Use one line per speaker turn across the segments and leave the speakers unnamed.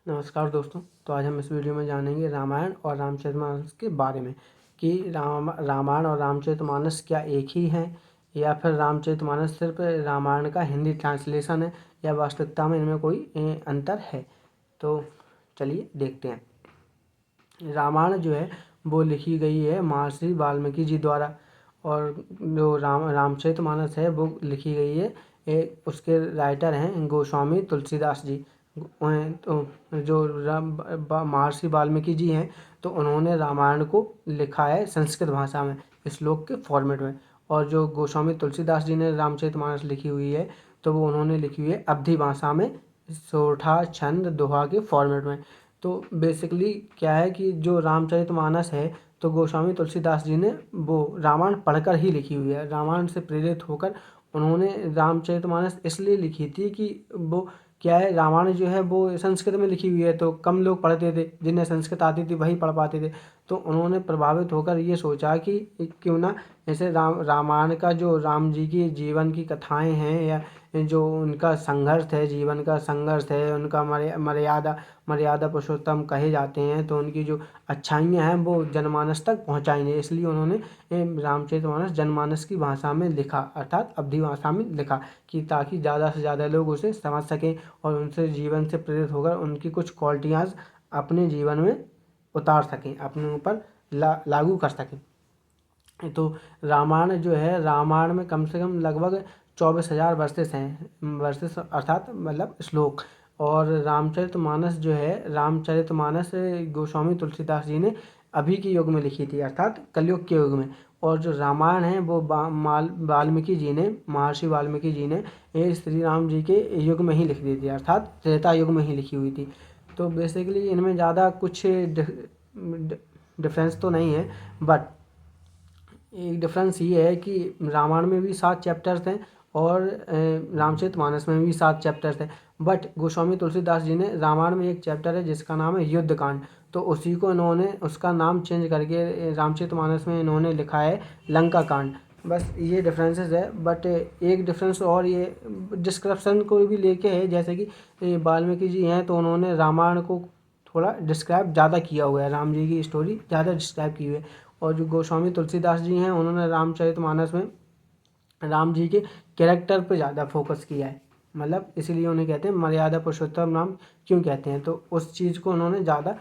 नमस्कार दोस्तों। तो आज हम इस वीडियो में जानेंगे रामायण और रामचरितमानस के बारे में कि रामायण और रामचरितमानस क्या एक ही हैं या फिर रामचरितमानस सिर्फ रामायण का हिंदी ट्रांसलेशन है या वास्तविकता में इनमें कोई अंतर है। तो चलिए देखते हैं। रामायण जो है वो लिखी गई है महर्षि वाल्मीकि जी द्वारा, और जो रामचरितमानस है वो लिखी गई है उसके राइटर हैं गोस्वामी तुलसीदास जी। तो जो महर्षि वाल्मीकि जी हैं तो उन्होंने रामायण को लिखा है संस्कृत भाषा में, श्लोक के फॉर्मेट में, और जो गोस्वामी तुलसीदास जी ने रामचरितमानस लिखी हुई है तो वो उन्होंने लिखी हुई है अवधी भाषा में, सोठा छंद दोहा के फॉर्मेट में। तो बेसिकली क्या है कि जो रामचरितमानस है तो गोस्वामी तुलसीदास जी ने वो रामायण पढ़कर ही लिखी हुई है। रामायण से प्रेरित होकर उन्होंने रामचरितमानस इसलिए लिखी थी कि वो क्या है, रामायण जो है वो संस्कृत में लिखी हुई है तो कम लोग पढ़ते थे, जिन्हें संस्कृत आती थी वही पढ़ पाते थे। तो उन्होंने प्रभावित होकर ये सोचा कि क्यों ना ऐसे रामायण का जो राम जी की जीवन की कथाएं हैं या जो उनका संघर्ष है, जीवन का संघर्ष है, उनका मर्यादा पुरुषोत्तम कहे जाते हैं, तो उनकी जो अच्छाइयाँ हैं वो जनमानस तक पहुँचाएंगे। इसलिए उन्होंने रामचरितमानस जनमानस की भाषा में लिखा, अर्थात अवधी भाषा में लिखा, कि ताकि ज़्यादा से ज़्यादा लोग उसे समझ सकें और उनसे जीवन से प्रेरित होकर उनकी कुछ क्वालिटियाँ अपने जीवन में उतार सकें, अपने ऊपर लागू कर सकें। तो रामायण जो है, रामायण में कम से कम लगभग 24,000 वर्सेस हैं, वर्सेस अर्थात मतलब श्लोक। और रामचरितमानस जो है, रामचरितमानस गोस्वामी तुलसीदास जी ने अभी के युग में लिखी थी, अर्थात कलयुग के युग में। और जो रामायण है वो वाल्मीकि जी ने, महर्षि वाल्मीकि जी ने ये श्री राम जी के युग में ही लिख दी थी, अर्थात त्रेता युग में ही लिखी हुई थी। तो बेसिकली इनमें ज़्यादा कुछ डिफरेंस तो नहीं है, बट एक डिफरेंस ये है कि रामायण में भी 7 चैप्टर्स हैं और रामचरितमानस में भी 7 चैप्टर्स हैं। बट गोस्वामी तुलसीदास जी ने, रामायण में एक चैप्टर है जिसका नाम है युद्ध कांड, तो उसी को इन्होंने उसका नाम चेंज करके रामचरितमानस में इन्होंने लिखा है लंका कांड। बस ये डिफरेंसेस है। बट एक डिफरेंस और ये डिस्क्रिप्शन को भी लेके है, जैसे कि वाल्मीकि जी हैं तो उन्होंने रामायण को थोड़ा डिस्क्राइब ज़्यादा किया हुआ है, राम जी की स्टोरी ज़्यादा डिस्क्राइब की हुई है। और जो गोस्वामी तुलसीदास जी हैं उन्होंने रामचरितमानस में राम जी के कैरेक्टर पे ज़्यादा फोकस किया है, मतलब इसीलिए उन्हें कहते हैं मर्यादा पुरुषोत्तम राम क्यों कहते हैं, तो उस चीज़ को उन्होंने ज़्यादा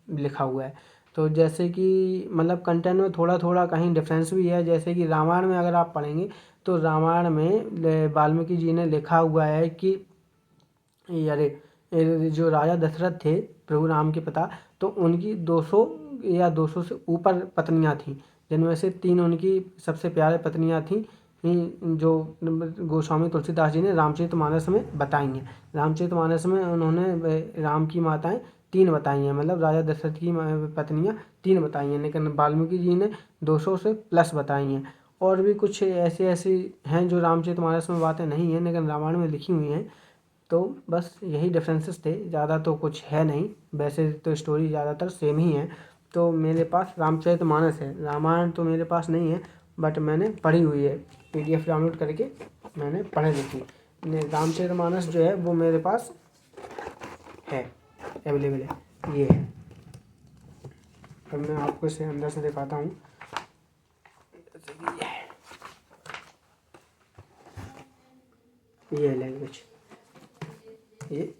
लिखा हुआ है। तो जैसे कि मतलब कंटेंट में थोड़ा थोड़ा कहीं डिफरेंस भी है। जैसे कि रामायण में अगर आप पढ़ेंगे तो रामायण में वाल्मीकि जी ने लिखा हुआ है कि अरे जो राजा दशरथ थे, प्रभु राम के पिता, तो उनकी 200 या 200 से ऊपर पत्नियां थीं, जिनमें से 3 उनकी सबसे प्यारे पत्नियां थीं, जो गोस्वामी तुलसीदास जी ने रामचरितमानस में बताई हैं। रामचरितमानस में उन्होंने राम की माताएं 3 बताई हैं, मतलब राजा दशरथ की पत्नियां 3 बताई हैं, लेकिन वाल्मीकि जी ने 200 से प्लस बताई हैं। और भी कुछ ऐसी हैं जो रामचरितमानस में बातें नहीं हैं लेकिन रामायण में लिखी हुई हैं। तो बस यही डिफरेंसेस थे, ज़्यादा तो कुछ है नहीं, वैसे तो स्टोरी ज़्यादातर सेम ही है। तो मेरे पास रामचरितमानस है, रामायण तो मेरे पास नहीं है, बट मैंने पढ़ी हुई है, PDF डाउनलोड करके मैंने पढ़ ली थी। रामचरितमानस जो है वो मेरे पास है, अवेलेबल है, ये है। अब मैं आपको इसे अंदर से दिखाता हूँ। ये लैंग्वेज, ये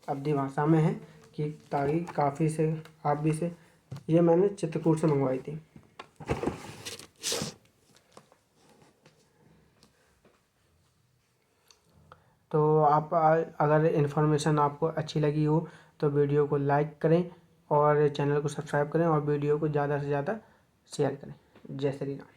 अवधी भाषा में है कि ताकि काफ़ी से आप भी से, ये मैंने चित्रकूट से मंगवाई थी। तो आप अगर इन्फॉर्मेशन आपको अच्छी लगी हो तो वीडियो को लाइक करें और चैनल को सब्सक्राइब करें और वीडियो को ज़्यादा से ज़्यादा शेयर करें। जय श्री राम।